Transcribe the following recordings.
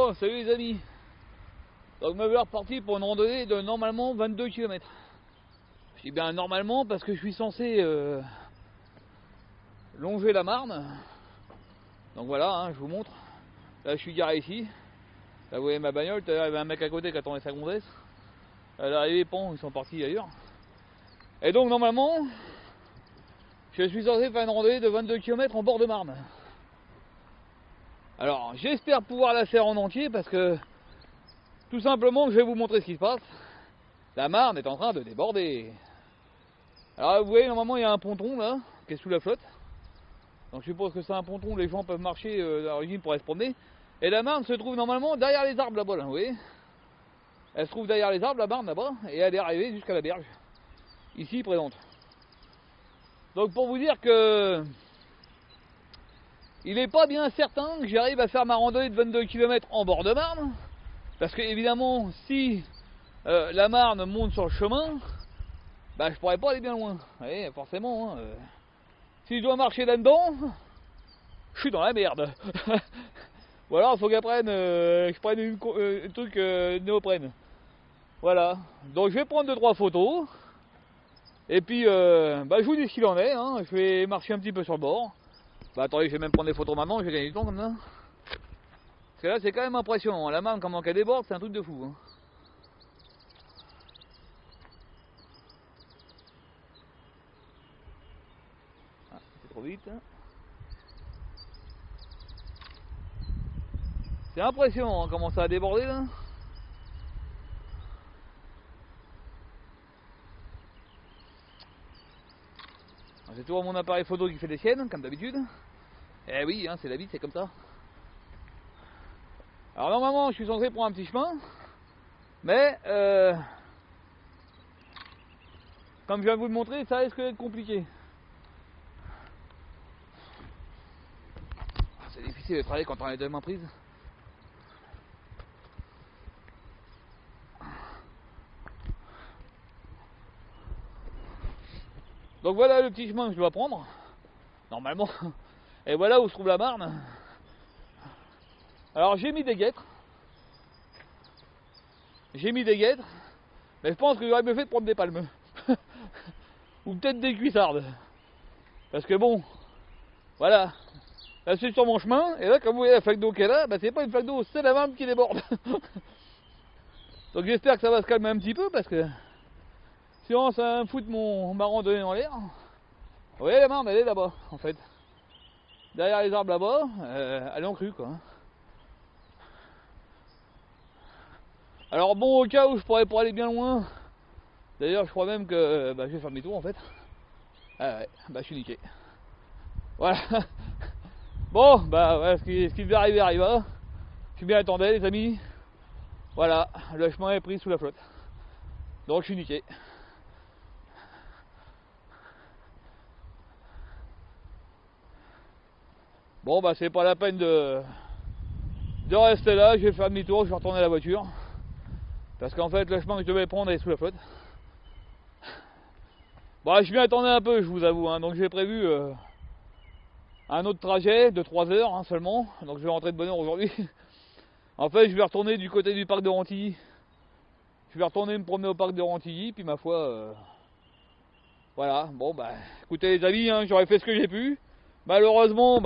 Bon, salut les amis. Donc me voilà reparti pour une randonnée de normalement 22 km. Je dis bien normalement parce que je suis censé longer la Marne. Donc voilà, hein, je vous montre. Là je suis garé ici. Là vous voyez ma bagnole, il y avait un mec à côté qui attendait sa gonzesse. Là les pans ils sont partis ailleurs. Et donc normalement, je suis censé faire une randonnée de 22 km en bord de Marne. Alors j'espère pouvoir la faire en entier parce que tout simplement je vais vous montrer ce qui se passe. La Marne est en train de déborder. Alors vous voyez normalement il y a un ponton là qui est sous la flotte. Donc je suppose que c'est un ponton où les gens peuvent marcher à l'origine pour aller se promener. Et la Marne se trouve normalement derrière les arbres là-bas, là, vous voyez. Elle se trouve derrière les arbres, la Marne là-bas, et elle est arrivée jusqu'à la berge. Ici présente. Donc pour vous dire que il n'est pas bien certain que j'arrive à faire ma randonnée de 22 km en bord de Marne. Parce que évidemment si la Marne monte sur le chemin, bah je pourrais pas aller bien loin. Vous voyez, forcément. Hein, si je dois marcher là-dedans, je suis dans la merde. Ou alors il faut que je prenne un truc néoprène. Voilà. Donc je vais prendre 2-3 photos. Et puis bah, je vous dis ce qu'il en est. Hein. Je vais marcher un petit peu sur le bord. Bah attendez, je vais même prendre des photos maintenant, je vais gagner du temps comme ça. Parce que là c'est quand même impressionnant. La Marne comment qu'elle déborde, c'est un truc de fou. Hein. Ah, c'est trop vite. Hein. C'est impressionnant hein, comment ça a débordé là. C'est toujours mon appareil photo qui fait des siennes, comme d'habitude. Eh oui, hein, c'est la vie, c'est comme ça. Alors normalement, je suis censé prendre un petit chemin, mais comme je viens de vous le montrer, ça risque d'être compliqué. C'est difficile de travailler quand on a les deux mains prises. Donc voilà le petit chemin que je dois prendre, normalement. Et voilà où se trouve la Marne. Alors j'ai mis des guêtres. Mais je pense que j'aurais mieux fait de prendre des palmes. Ou peut-être des cuissardes. Parce que bon, voilà. Là c'est sur mon chemin, et là comme vous voyez la flaque d'eau qu'elle a, bah, c'est pas une flaque d'eau, c'est la Marne qui déborde. Donc j'espère que ça va se calmer un petit peu, parce que sinon ça va me foutre ma randonnée en l'air. Vous voyez la Marne, elle est là-bas, en fait. Derrière les arbres là-bas, elle est en crue, quoi. Alors bon, au cas où je pourrais pas aller bien loin, d'ailleurs je crois même que je vais faire demi-tour en fait. Ah ouais, bah je suis niqué. Voilà. Bon, bah ouais, ce qui devait arriver arriva. Je suis bien attendu les amis. Voilà, le chemin est pris sous la flotte. Donc je suis niqué. Bon bah c'est pas la peine de rester là, je vais faire demi-tour, je vais retourner à la voiture. Parce qu'en fait le chemin que je devais prendre est sous la flotte. Bon je m'y attendais un peu je vous avoue, hein. Donc j'ai prévu un autre trajet de 3 heures hein, seulement. Donc je vais rentrer de bonne heure aujourd'hui. En fait je vais retourner du côté du parc de Rantilly. Je vais retourner me promener au parc de Rantilly, puis ma foi voilà, bon bah écoutez les amis, hein, j'aurais fait ce que j'ai pu. Malheureusement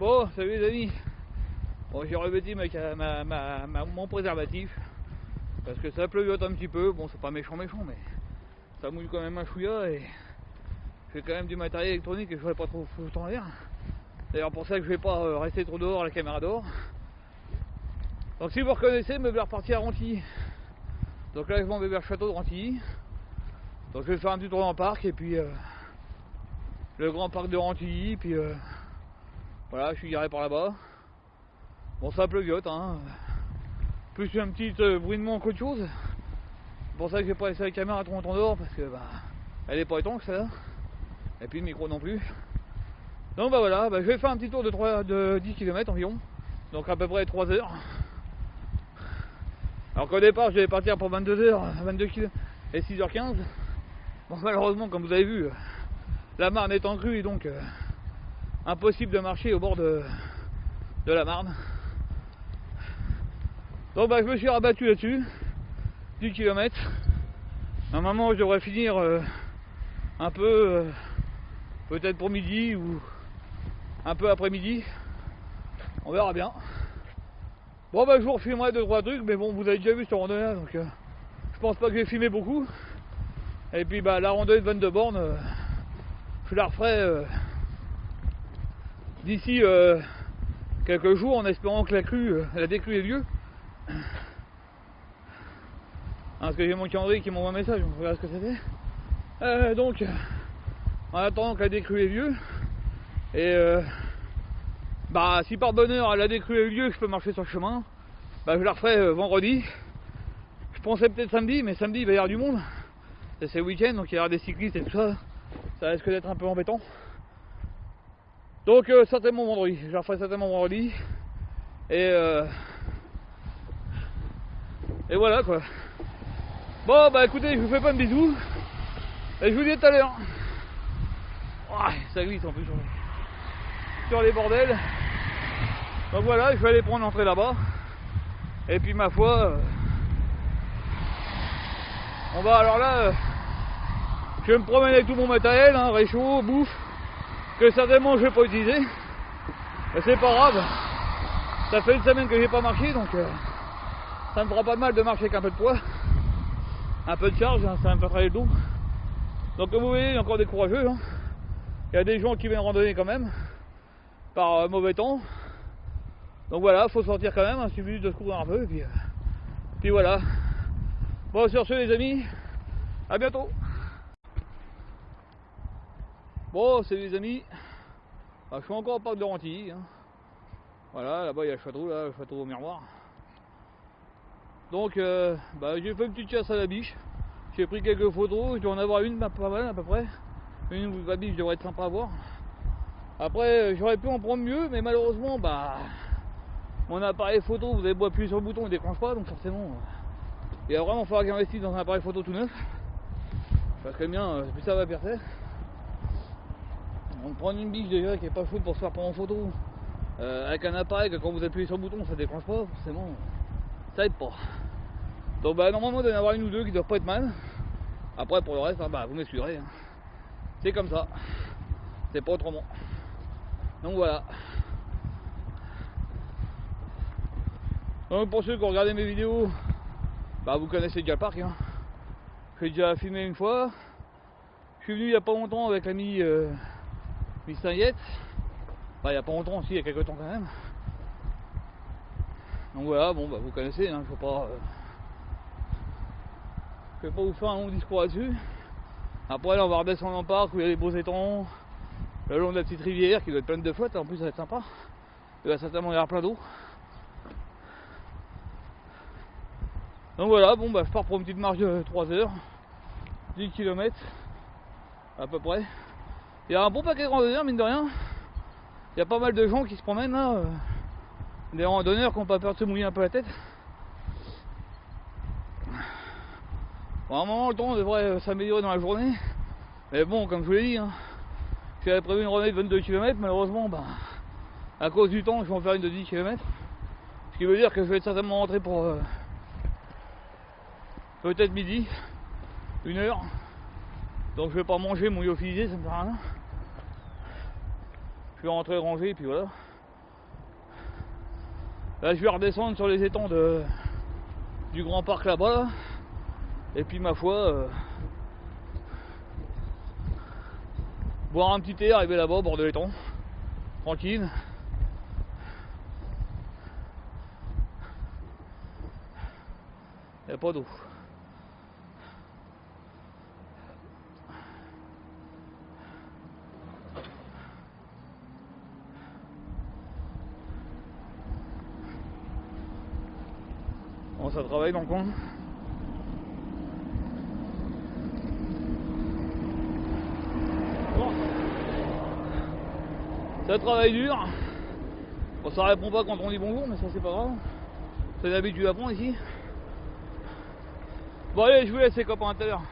Bon, salut les amis. Bon, j'ai revêtu mon préservatif parce que ça pleuviote un petit peu. Bon, c'est pas méchant, mais ça mouille quand même un chouïa et j'ai quand même du matériel électronique et je voudrais pas trop foutre en l'air. D'ailleurs, pour ça que je vais pas rester trop dehors, la caméra dehors. Donc, si vous reconnaissez, me vers partir à Rantilly. Donc là, je m'en vais vers le château de Rantilly. Donc, je vais faire un petit tour dans le parc et puis le grand parc de Rantilly. Puis voilà, je suis garé par là-bas. Bon, ça pleuviote, hein. Plus un petit bruinement qu'autre chose. C'est pour ça que j'ai pas laissé la caméra trop longtemps dehors parce que bah, elle est pas étanche celle-là. Et puis le micro non plus. Donc bah voilà, je vais faire un petit tour de 10 km environ. Donc à peu près 3 heures. Alors qu'au départ je devais partir pour 22 heures, 22 km et 6h15. Bon malheureusement comme vous avez vu, la Marne est en crue et donc impossible de marcher au bord de la Marne. Donc je me suis rabattu là-dessus, 10 km. Normalement je devrais finir un peu, peut-être pour midi ou un peu après midi. On verra bien. Bon je vous refilmerai 2-3 trucs, mais bon vous avez déjà vu cette randonnée donc je pense pas que j'ai filmé beaucoup. Et puis la randonnée de 22 bornes, je la referai d'ici quelques jours en espérant que la décrue ait lieu. Parce que j'ai mon calendrier qui m'envoie un message, on verra ce que c'était. Donc en attendant que la décrue ait lieu, et si par bonheur la décrue ait lieu que je peux marcher sur le chemin, je la referai vendredi. Je pensais peut-être samedi, mais samedi il va y avoir du monde. C'est le week-end, donc il y aura des cyclistes et tout ça. Ça risque d'être un peu embêtant. Donc certainement vendredi. Je la referai certainement vendredi. Et voilà quoi. Bon écoutez, je vous fais pas de bisous. Et je vous dis à tout à l'heure. Ouais, ça glisse en plus sur les bordels. Donc voilà, je vais aller prendre l'entrée là-bas. Et puis ma foi, on va alors là, je vais me promener avec tout mon matériel, réchaud, bouffe, que certainement je vais pas utiliser. Mais c'est pas grave. Ça fait une semaine que j'ai pas marché, donc ça me fera pas de mal de marcher avec un peu de poids. Un peu de charge, ça va me faire travailler le dos. Donc comme vous voyez, il y a encore des courageux. Il y a des gens qui viennent randonner quand même, par mauvais temps. Donc voilà, faut sortir quand même, il suffit de se couvrir un peu, et puis voilà. Bon, sur ce les amis, à bientôt. Bon, c'est les amis, je suis encore au parc de Rantilly. Voilà, là-bas il y a le château au miroir. Donc j'ai fait une petite chasse à la biche. J'ai pris quelques photos, je dois en avoir une pas mal à peu près. Une ou la biche devrait être sympa à voir. Après j'aurais pu en prendre mieux, mais malheureusement mon appareil photo, vous avez beau appuyer sur le bouton, il ne déclenche pas, donc forcément il va vraiment falloir que j'investisse dans un appareil photo tout neuf. Parce que le mien, plus ça va percer. On prend une biche déjà qui est pas chaude pour se faire prendre en photo. Avec un appareil que quand vous appuyez sur le bouton ça déclenche pas, forcément ça aide pas. Donc normalement il doit y en avoir une ou deux qui doivent pas être mal. Après pour le reste, vous m'excuserez. C'est comme ça. C'est pas autrement. Donc voilà. Donc pour ceux qui ont regardé mes vidéos, vous connaissez déjà le parc. J'ai déjà filmé une fois. Je suis venu il y a pas longtemps avec l'ami Saint-Yette. Il y a pas longtemps aussi, il y a quelques temps quand même. Donc voilà, vous connaissez, je ne vais pas vous faire un long discours là-dessus. Après là on va redescendre dans le parc où il y a des beaux étangs, le long de la petite rivière qui doit être pleine de flotte, en plus ça va être sympa. Il va certainement y avoir plein d'eau. Donc voilà, je pars pour une petite marche de 3 heures, 10 km à peu près. Il y a un bon paquet de randonneurs mine de rien. Il y a pas mal de gens qui se promènent là. Des randonneurs qui n'ont pas peur de se mouiller un peu la tête. Bon, à un moment le temps devrait s'améliorer dans la journée. Mais bon, comme je vous l'ai dit, j'avais prévu une randonnée de 22 km, malheureusement à cause du temps je vais en faire une de 10 km. Ce qui veut dire que je vais certainement rentrer pour peut-être midi, 1 heure. Donc je vais pas manger mon lyophilisé, ça me sert à rien. Je vais rentrer ranger et puis voilà. Là je vais redescendre sur les étangs du grand parc là-bas là. Et puis ma foi boire un petit thé, arriver là-bas au bord de l'étang, tranquille. Il n'y a pas d'eau. Bon, ça travaille dans le coin. Bon. Ça travaille dur. Bon, ça répond pas quand on dit bonjour, mais ça c'est pas grave. C'est l'habitude à prendre ici. Bon allez, je vous laisse les copains à tout à l'heure.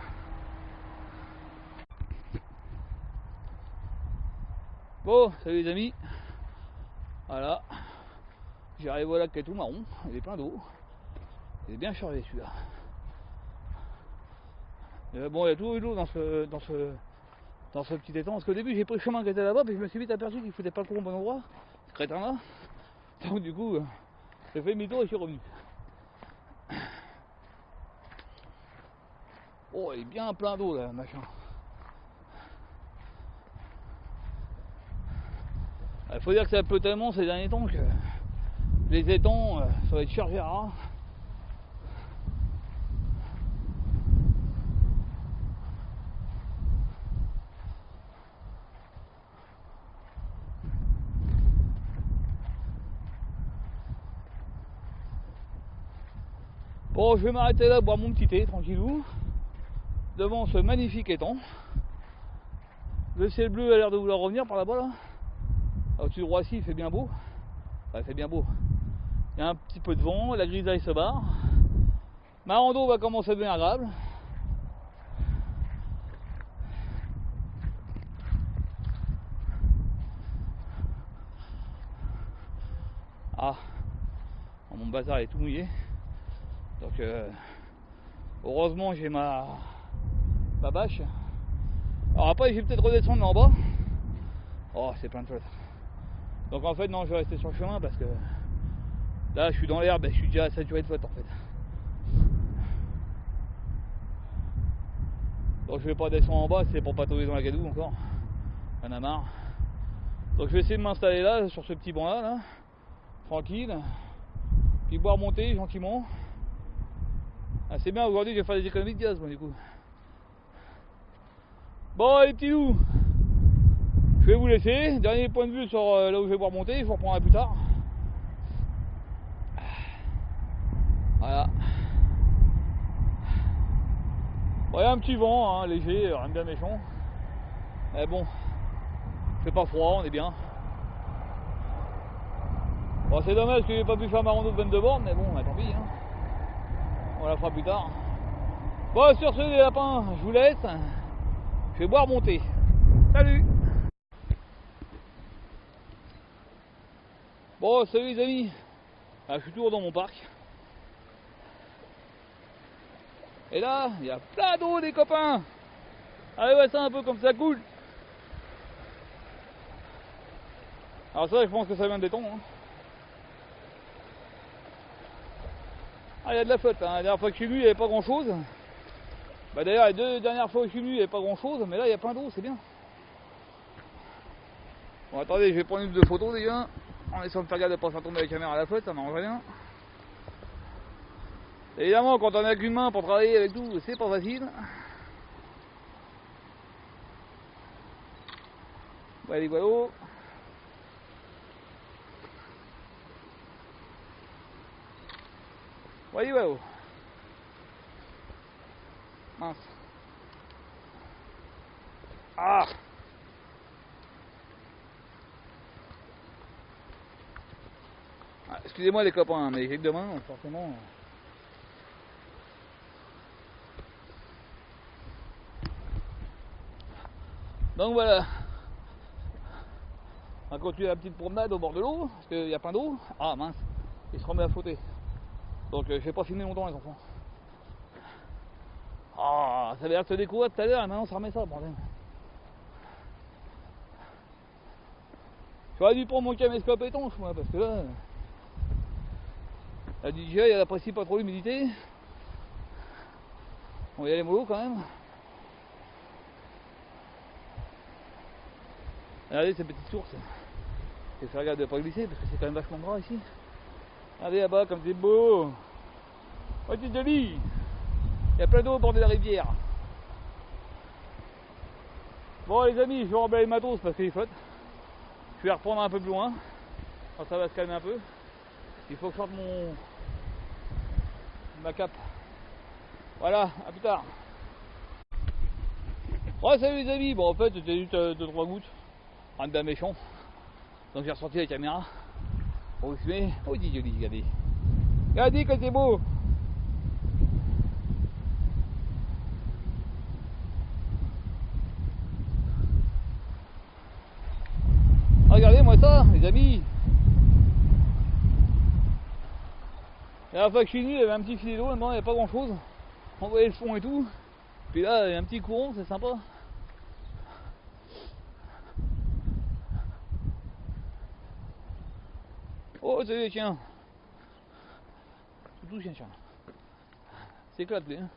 Bon, salut les amis. Voilà. J'arrive au lac qui est tout marron, il est plein d'eau. Il est bien chargé celui-là. Bon, il y a toujours eu de l'eau dans ce petit étang. Parce qu'au début j'ai pris le chemin qui était là-bas, puis je me suis vite aperçu qu'il foutait pas le courant au bon endroit. Ce crétin là. Donc du coup, j'ai fait demi-tour et je suis revenu. Oh, il est bien plein d'eau là, machin. Il faut dire que ça pleut tellement ces derniers temps que les étangs, ça va être chargé à ras. Bon, je vais m'arrêter là, boire mon petit thé, tranquillou, devant ce magnifique étang. Le ciel bleu a l'air de vouloir revenir par là-bas, là. Au-dessus de Roissy, il fait bien beau. Enfin, il fait bien beau. Il y a un petit peu de vent, la grisaille se barre. Ma rando va commencer à devenir agréable. Ah, mon bazar est tout mouillé. Donc, heureusement, j'ai ma bâche. Alors après, je vais peut-être redescendre en bas. Oh, c'est plein de choses. Donc en fait, non, je vais rester sur le chemin parce que là, je suis dans l'herbe et je suis déjà saturé de flotte en fait. Donc je vais pas descendre en bas, c'est pour pas tomber dans la gadoue encore. J'en ai marre. Donc je vais essayer de m'installer là, sur ce petit banc là, tranquille. Puis boire mon thé gentiment. Ah, c'est bien, aujourd'hui je vais faire des économies de gaz, moi du coup. Bon, les petits loups, je vais vous laisser. Dernier point de vue sur là où je vais boire mon thé, je vous reprendrai plus tard. Voilà. Bon, il y a un petit vent, hein, léger, rien de bien méchant. Mais bon, il fait pas froid, on est bien. Bon, c'est dommage que j'ai pas pu faire ma rando de 22 bornes, mais bon, bah, tant pis. Hein. On la fera plus tard. Bon, sur ce, les lapins, je vous laisse. Je vais boire mon thé. Salut! Bon, salut les amis. Ah, je suis toujours dans mon parc. Et là, il y a plein d'eau, les copains. Allez, ouais, ça un peu comme ça coule. Alors ça, je pense que ça vient des tons. Hein. Ah, il y a de la flotte. Hein. La dernière fois que je suis venu, il n'y avait pas grand chose. Bah d'ailleurs, les deux dernières fois que je suis venu, il n'y avait pas grand chose. Mais là, il y a plein d'eau, c'est bien. Bon, attendez, je vais prendre une ou deux photos déjà. En essayant de faire gaffe de ne pas faire tomber la caméra à la flotte, ça m'arrange rien. Évidemment, quand on n'a qu'une main pour travailler avec tout, c'est pas facile. Allez, voilà. Allez, voilà. Mince. Ah! Ah, excusez-moi les copains, mais j'ai que deux mains, forcément. Donc voilà. On va continuer la petite promenade au bord de l'eau, parce qu'il y a plein d'eau. Ah mince, il se remet à flotter. Donc je vais pas filmer longtemps les enfants. Ah, ça avait l'air de se découvrir tout à l'heure et maintenant ça remet ça, bordel. J'aurais dû prendre mon caméscope étanche moi, parce que là... La DJI elle apprécie pas trop l'humidité. On va y aller mollo quand même. Regardez ces petites sources. Je vais faire gaffe de ne pas glisser parce que c'est quand même vachement gras ici. Regardez là-bas comme c'est beau. Oh c'est joli. Il y a plein d'eau au bord de la rivière. Bon les amis, je vais remballer le matos parce qu'il flotte. Je vais reprendre un peu plus loin. Quand ça va se calmer un peu. Il faut que je sorte ma cape. Voilà, à plus tard. Ouais salut les amis, bon en fait c'était juste 2-3 gouttes. Un bien méchant. Donc j'ai ressorti la caméra. Oh filmer. Oh dis joli, regardez. Regardez que c'est beau. Regardez-moi ça, les amis. La dernière fois que je suis venu, il y avait un petit filet d'eau, maintenant il n'y a pas grand chose. On voyait le fond et tout. Puis là, il y a un petit courant, c'est sympa. Oh, salut les chiens. Surtout chien. C'est éclate, lui. Hein.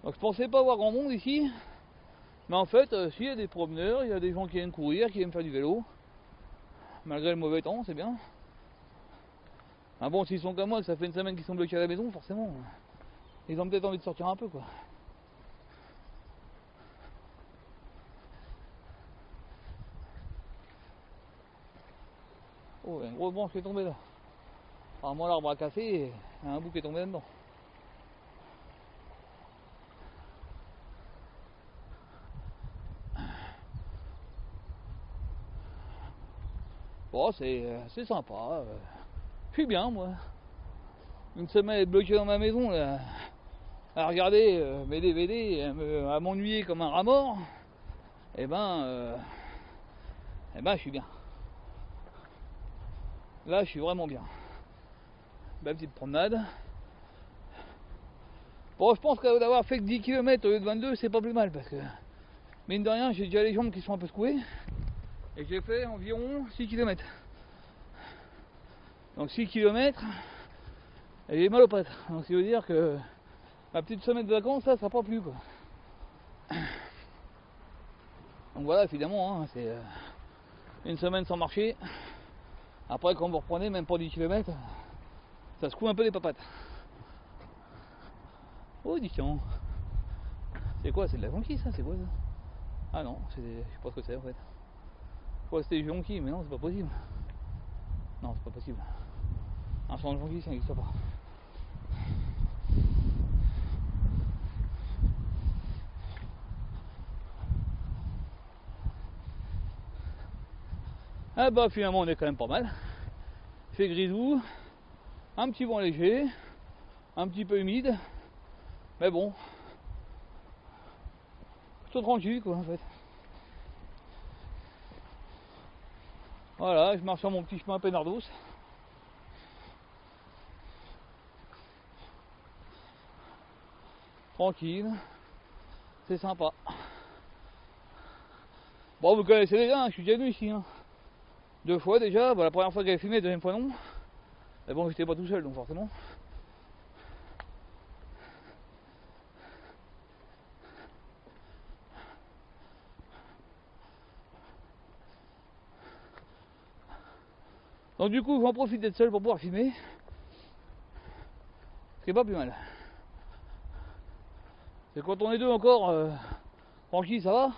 Donc je pensais pas voir grand monde ici. Mais en fait, si, il y a des promeneurs, il y a des gens qui viennent courir, qui aiment faire du vélo. Malgré le mauvais temps, c'est bien. Ah bon, s'ils sont comme moi, que ça fait une semaine qu'ils sont bloqués à la maison, forcément. Ils ont peut-être envie de sortir un peu, quoi. Oh, il y a une grosse branche qui est tombée là. Alors moi l'arbre a cassé et il y a un bout qui est tombé là-dedans. Bon, c'est sympa. Je suis bien, moi. Une semaine bloqué dans ma maison, là, à regarder mes DVD, à m'ennuyer comme un rat mort. Eh ben, je suis bien. Là, je suis vraiment bien. Belle petite promenade. Bon, je pense qu'avoir fait que 10 km au lieu de 22, c'est pas plus mal parce que, mine de rien, j'ai déjà les jambes qui sont un peu secouées. Et j'ai fait environ 6 km. Donc 6 km, et j'ai mal aux pattes. Donc ça veut dire que ma petite semaine de vacances, ça sera pas plus quoi. Donc voilà, évidemment, hein, c'est une semaine sans marcher. Après, quand vous reprenez, même pas 10 km, ça secoue un peu les papates. Oh, dis donc. C'est quoi? C'est de la jonquille ça? C'est quoi ça? Ah non, je sais pas ce que c'est en fait. Je crois que c'était des jonquilles, mais non, c'est pas possible. Non, c'est pas possible. Un champ de jonquille, ça n'existe pas. Ah bah finalement on est quand même pas mal. Il fait grisou, un petit vent léger, un petit peu humide, mais bon, plutôt tranquille quoi en fait. Voilà, je marche sur mon petit chemin peinardos. Tranquille, c'est sympa. Bon vous connaissez déjà, hein, je suis déjà venu ici. Hein. 2 fois déjà, bon, la première fois que j'avais filmé, la deuxième fois non. Mais bon j'étais pas tout seul donc forcément. Donc du coup j'en profite d'être seul pour pouvoir filmer. Ce qui est pas plus mal. C'est quand on est deux encore tranquille ça va.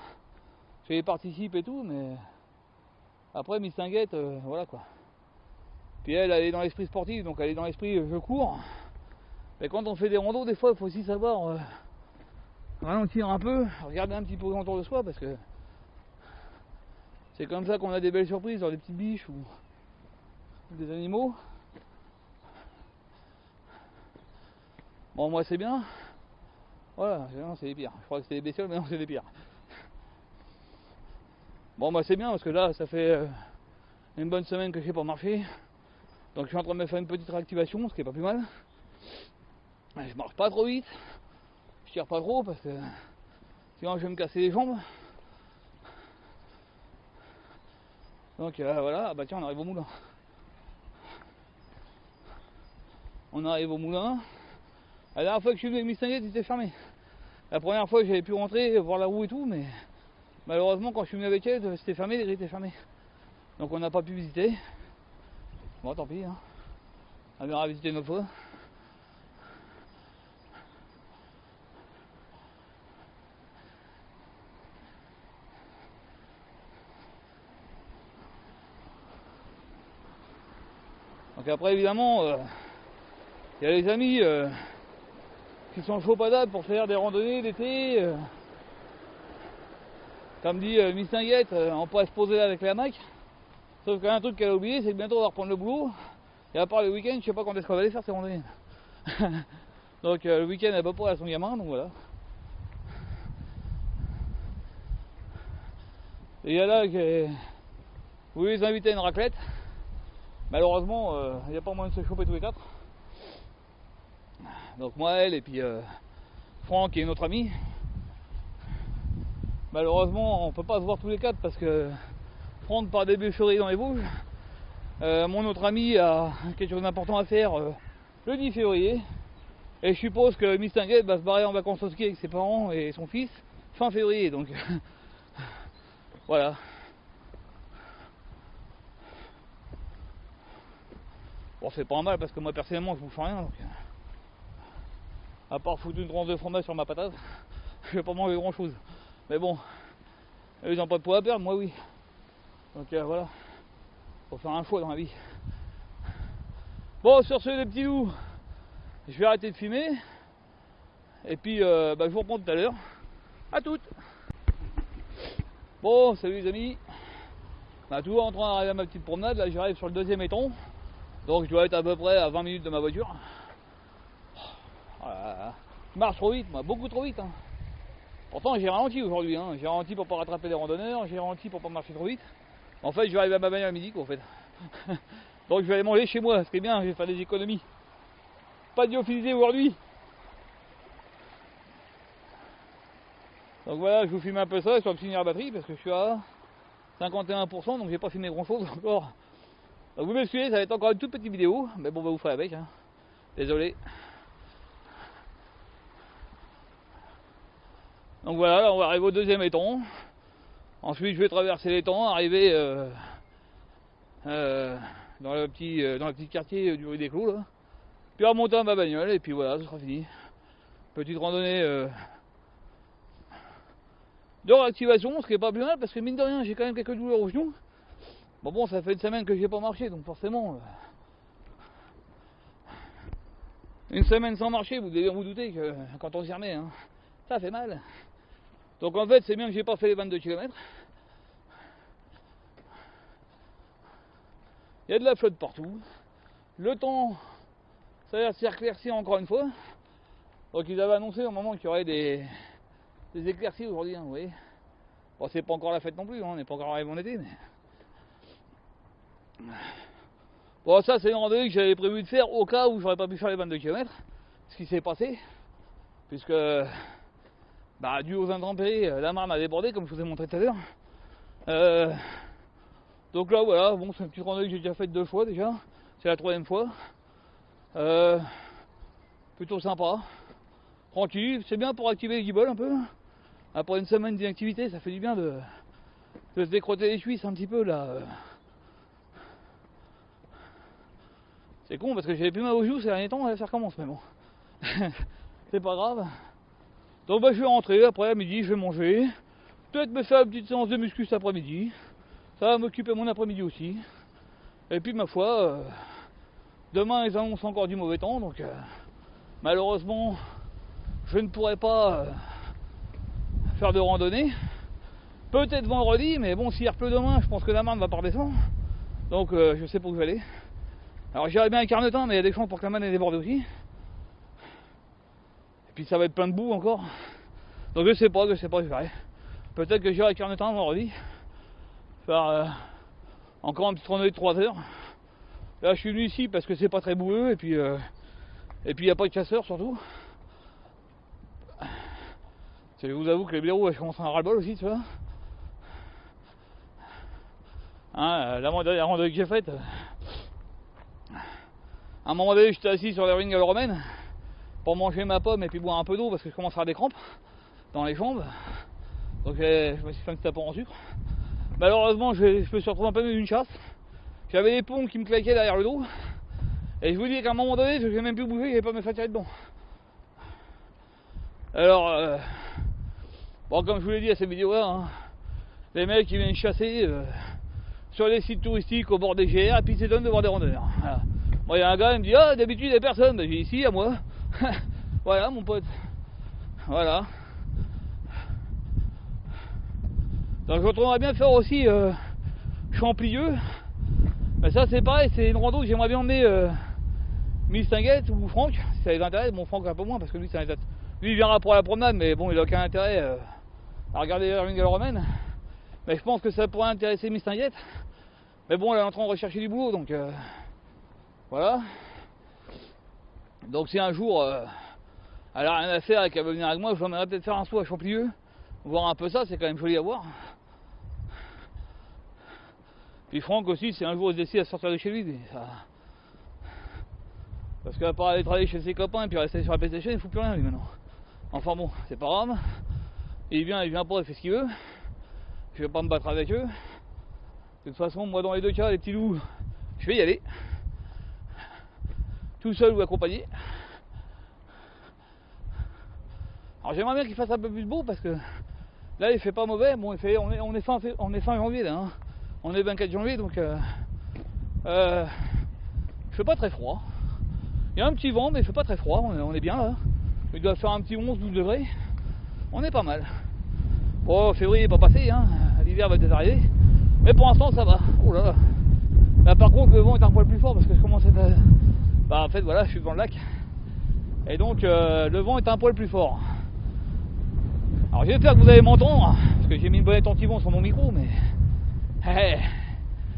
Je participe et tout mais après Mistinguette voilà quoi. Puis elle est dans l'esprit sportif donc elle est dans l'esprit je cours. Mais quand on fait des randos des fois il faut aussi savoir ralentir un peu, regarder un petit peu autour de soi parce que c'est comme ça qu'on a des belles surprises dans des petites biches ou des animaux. Bon moi c'est bien. Voilà, non, c'est les pires. Je crois que c'était les bestioles mais non c'est les pires. Bon moi c'est bien parce que là ça fait une bonne semaine que je n'ai pas marché. Donc je suis en train de me faire une petite réactivation, ce qui est pas plus mal. Je marche pas trop vite, je tire pas trop parce que sinon je vais me casser les jambes. Donc voilà, ah bah tiens, on arrive au moulin. On arrive au moulin. La dernière fois que je suis venu avec Mistinguett, il était fermé. La première fois j'avais pu rentrer, voir la roue et tout, mais malheureusement quand je suis venu avec elle, c'était fermé, les grilles étaient fermées. Donc on n'a pas pu visiter. Bon tant pis, hein. On verra visiter une autre fois. Donc après évidemment, il y a les amis qui sont chauds patates pour faire des randonnées d'été. Comme dit Mistinguett, on pourrait se poser là avec les hamacs. Sauf qu'il y a un truc qu'elle a oublié, c'est que bientôt on va reprendre le boulot. Et à part le week-end, je sais pas quand est-ce qu'on va aller faire ces randonnées. Donc le week-end elle va pas à son gamin, donc voilà. Et il y a là qui voulu les inviter à une raclette. Malheureusement, il n'y a pas moyen de se choper tous les quatre. Donc moi, elle et puis Franck et notre ami. Malheureusement, on peut pas se voir tous les quatre parce que Franck part des bûcheries dans les Vosges. Mon autre ami a quelque chose d'important à faire le 10 février. Et je suppose que Mistinguett va se barrer en vacances au ski avec ses parents et son fils fin février. Donc voilà. Bon, c'est pas mal parce que moi personnellement je bouffe rien. Donc, à part foutre une tranche de fromage sur ma patate, je vais pas manger grand chose. Mais bon, eux ils n'ont pas de poids à perdre, moi oui. Donc voilà, faut faire un choix dans la vie. Bon, sur ce les petits loups, je vais arrêter de filmer. Et puis je vous reprends tout à l'heure. À toutes. Bon, salut les amis. Toujours en train d'arriver à ma petite promenade. Là j'arrive sur le deuxième éton. Donc je dois être à peu près à 20 minutes de ma voiture. Voilà. Je marche trop vite, moi, beaucoup trop vite. Hein. Pourtant j'ai ralenti aujourd'hui, hein. J'ai ralenti pour pas rattraper les randonneurs, j'ai ralenti pour pas marcher trop vite. En fait je vais arriver à ma bagnole à midi quoi en fait. Donc je vais aller manger chez moi, ce qui est bien, je vais faire des économies. Pas de lyophilisé aujourd'hui. Donc voilà, je vous filme un peu ça, histoire de finir la batterie, parce que je suis à 51%, donc j'ai pas filmé grand chose encore. Donc vous m'excusez, ça va être encore une toute petite vidéo, mais bon, vous ferez avec, hein. Désolé. Donc voilà, là on va arriver au deuxième éton. Ensuite je vais traverser l'étang, arriver dans le petit quartier du rue des Clos là. Puis remonter à ma bagnole et puis voilà, ce sera fini. Petite randonnée de réactivation, ce qui est pas plus mal parce que mine de rien j'ai quand même quelques douleurs aux genoux. Bon, ça fait une semaine que j'ai pas marché, donc forcément une semaine sans marcher, vous devez vous douter que quand on s'y remet, hein, ça fait mal. Donc en fait c'est bien que j'ai pas fait les 22 km. Il y a de la flotte partout. Le temps, ça a l'air de s'éclaircir encore une fois. Donc ils avaient annoncé au moment qu'il y aurait des éclaircies aujourd'hui, hein, vous voyez. Bon, c'est pas encore la fête non plus, hein, on n'est pas encore arrivé en été, mais... Bon, ça c'est une randonnée que j'avais prévu de faire au cas où j'aurais pas pu faire les 22 km. Ce qui s'est passé, puisque dû aux intempéries, la Marne a débordé comme je vous ai montré tout à l'heure. Donc là voilà, bon c'est une petite randonnée que j'ai déjà faite 2 fois déjà, c'est la 3e fois. Plutôt sympa, tranquille, c'est bien pour activer les guibolles un peu. Après une semaine d'inactivité, ça fait du bien de se décrotter les cuisses un petit peu là. C'est con parce que j'avais plus mal aux joues ces derniers temps, ça recommence mais bon. C'est pas grave. Donc je vais rentrer, après à midi je vais manger. Peut-être me faire une petite séance de muscu cet après-midi. Ça va m'occuper mon après-midi aussi. Et puis ma foi, demain ils annoncent encore du mauvais temps, donc malheureusement je ne pourrai pas faire de randonnée. Peut-être vendredi, mais bon s'il pleut demain, je pense que la Marne va pas redescendre. Donc je sais pas où je vais aller. Alors j'irai bien à Carnetin, mais il y a des chances pour que la Marne ait débordé aussi. Et puis ça va être plein de boue encore. Donc je sais pas, je verrai. Peut-être que j'irai à Carnetin vendredi. Faire encore une petite randonnée de 3 heures. Là je suis venu ici parce que c'est pas très boueux et puis il n'y a pas de chasseurs surtout. Je vous avoue que les blaireaux, je commence à en ras-le-bol aussi, tu vois. Hein, la randonnée que j'ai faite, à un moment donné, j'étais assis sur les ruines gallo-romaines pour manger ma pomme et puis boire un peu d'eau parce que je commence à avoir des crampes dans les jambes. Donc je me suis fait un petit apport en sucre. Malheureusement, je me suis retrouvé un peu d'une chasse. J'avais des pompes qui me claquaient derrière le dos. Et je vous dis qu'à un moment donné, je n'ai même plus bougé, je n'avais pas me faire tirer dedans. Alors, bon, comme je vous l'ai dit à ces vidéos-là, hein, les mecs qui viennent chasser sur les sites touristiques au bord des GR et puis ils s'étonnent de voir des randonneurs. Voilà. Moi, il y a un gars, il me dit, ah, d'habitude, il n'y a personne. Ben, j'ai dit, ici, à moi. Voilà, mon pote. Voilà. Donc, je retournerais bien faire aussi Champlieux. Mais ça, c'est pareil, c'est une rando que j'aimerais bien emmener Mistinguette ou Franck, si ça les intéresse. Bon, Franck un peu moins parce que lui, lui il viendra pour la promenade, mais bon, il n'a aucun intérêt à regarder les ruines gallo-romaines. Mais je pense que ça pourrait intéresser Mistinguette. Mais bon, elle est en train de rechercher du boulot, donc voilà. Donc si un jour elle a rien à faire et qu'elle veut venir avec moi, je l'emmènerai peut-être faire un saut à Champlieux, voir un peu ça, c'est quand même joli à voir. Puis Franck aussi, si un jour il décide à sortir de chez lui, ça... parce qu'à part aller travailler chez ses copains et puis rester sur la PlayStation, il ne fout plus rien lui maintenant. Enfin bon, c'est pas grave. Il vient pas, il fait ce qu'il veut. Je vais pas me battre avec eux. De toute façon, moi dans les deux cas, les petits loups, je vais y aller. Tout seul ou accompagné. Alors j'aimerais bien qu'il fasse un peu plus beau parce que là il fait pas mauvais. Bon, on est fin janvier là. Hein. On est 24 janvier donc il fait pas très froid. Il y a un petit vent mais il fait pas très froid. On est bien là. Il doit faire un petit 11-12 degrés. On est pas mal. Bon, février n'est pas passé, hein. L'hiver va peut-être arriver. Mais pour l'instant ça va. Oh là là. Là par contre le vent est un poil plus fort parce que je commence à être... Bah en fait voilà, je suis devant le lac. Et donc le vent est un poil plus fort. Alors j'espère que vous allez m'entendre, parce que j'ai mis une bonnette anti-vent sur mon micro, mais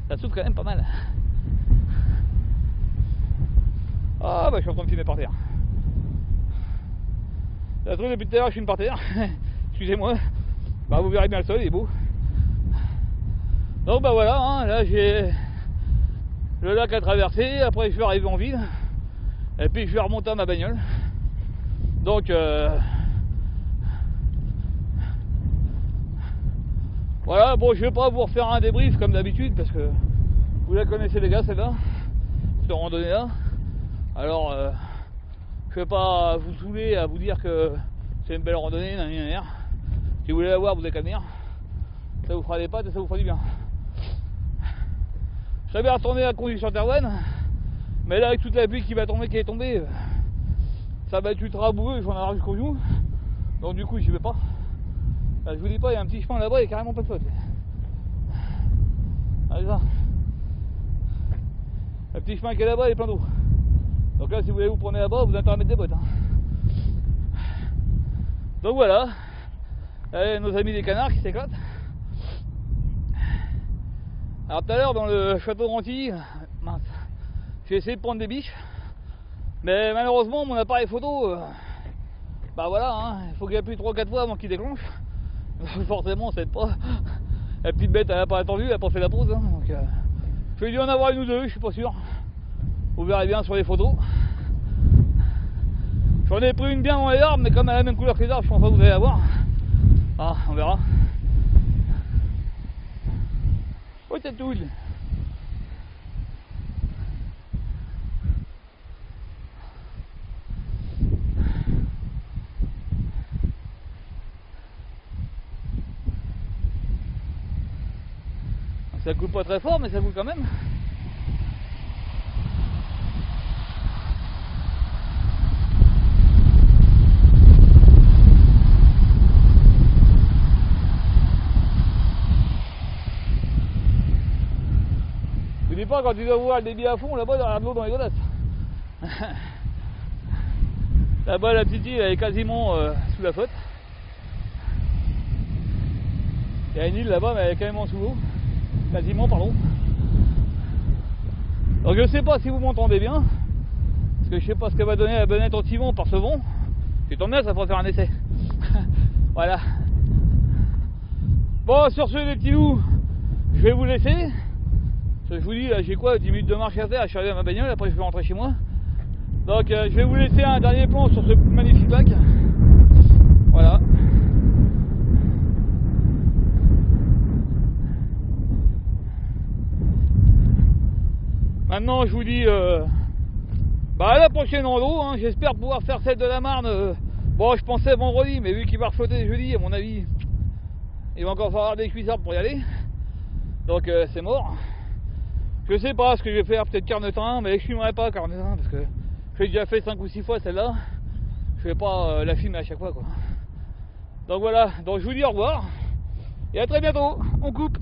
ça souffle quand même pas mal. Ah bah je suis en train de filmer par terre. La truc depuis tout à l'heure je filme par terre. Excusez-moi. Bah vous verrez bien le sol, il est beau. Donc bah voilà, hein, là j'ai le lac à traverser, après je vais arriver en ville. Et puis je vais remonter à ma bagnole. Donc voilà, bon je vais pas vous refaire un débrief comme d'habitude parce que vous la connaissez les gars celle-là, cette randonnée là. Alors je vais pas vous saouler à vous dire que c'est une belle randonnée, si vous voulez la voir vous avez qu'à venir. Ça vous fera des pattes et ça vous fera du bien. Je serais bien retourné à conduire sur Terwan, mais là avec toute la pluie qui va tomber, qui est tombée, ça va être ultra boueux, j'en ai jusqu'au genou. Donc du coup j'y vais pas. Là, je vous dis pas, il y a un petit chemin là-bas, il y a carrément pas de flotte. Allez ça. Le petit chemin qui est là-bas, il est plein d'eau. Donc là si vous voulez vous prenez là-bas, vous avez intérêt à mettre des bottes. Hein. Donc voilà. Allez, nos amis des canards qui s'éclatent. Alors tout à l'heure dans le château de Rantilly, mince, j'ai essayé de prendre des biches. Mais malheureusement mon appareil photo, bah voilà, hein, il faut qu'il appuie 3-4 fois avant qu'il déclenche. Donc forcément ça aide pas. La petite bête elle n'a pas attendu, elle n'a pas fait la pause. Hein, donc, je vais dû en avoir une ou deux, je suis pas sûr. Vous verrez bien sur les photos. J'en ai pris une bien dans les arbres, mais comme elle a la même couleur que les arbres, je pense pas que vous allez la voir. Ah, on verra. Oh, c'est tout. Ça coule pas très fort, mais ça coule quand même. Je dis pas quand tu dois voir le débit à fond, là-bas, il y a de l'eau dans les godasses. Là-bas, la petite île, elle est quasiment sous la flotte. Il y a une île là-bas, mais elle est carrément sous l'eau. Quasiment, pardon. Donc je sais pas si vous m'entendez bien, parce que je sais pas ce que va donner la bonnette anti-vent par ce vent. Si tant bien, ça pourrait faire un essai. Voilà. Bon, sur ce les petits loups, je vais vous laisser. Je vous dis, là j'ai quoi, 10 minutes de marche à faire, je suis arrivé à ma bagnole, après je vais rentrer chez moi. Donc je vais vous laisser un dernier plan sur ce magnifique lac. Voilà. Maintenant je vous dis à la prochaine rando, hein. J'espère pouvoir faire celle de la Marne. Bon, je pensais vendredi, mais vu qu'il va reflotter jeudi, à mon avis, il va encore falloir des cuissards pour y aller. Donc c'est mort. Je sais pas ce que je vais faire, peut-être Carnetin, mais je filmerai pas Carnetin parce que j'ai déjà fait 5 ou 6 fois celle-là. Je vais pas la filmer à chaque fois quoi. Donc voilà, donc je vous dis au revoir et à très bientôt. On coupe.